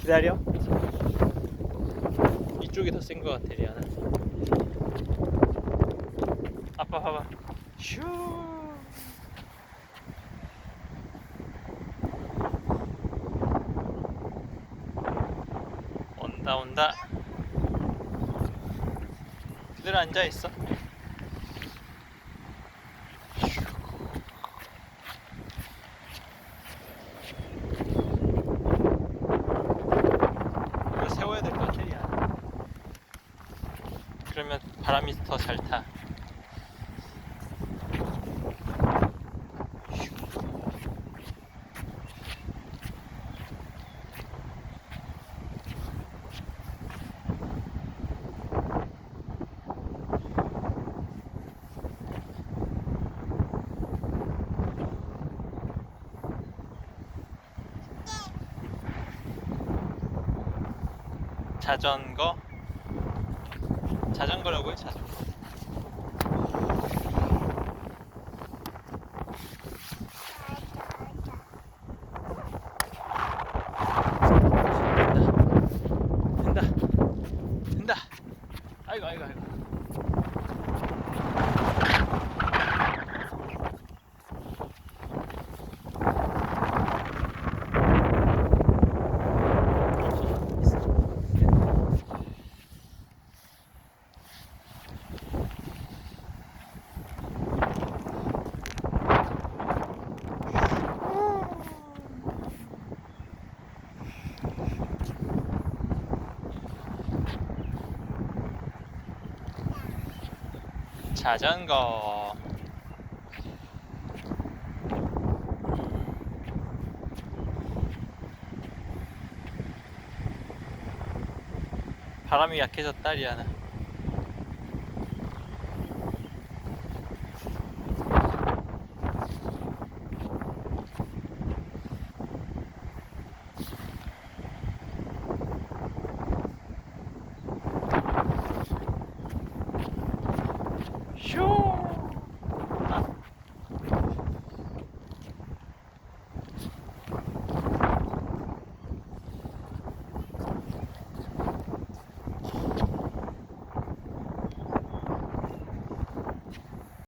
기다려. 이쪽이 더 센 것 같아, 리아나. 아빠 봐봐. 슈. 온다 온다. 그대로 앉아 있어. 이거 세워야 될 것 같아, 리아나. 그러면 바람이 더 잘 타. 자전거? 자전거라고 해, 자전거. 된다. 된다. 아이고, 아이고, 아이고. 자전거. 바람이 약해졌다, 리아나.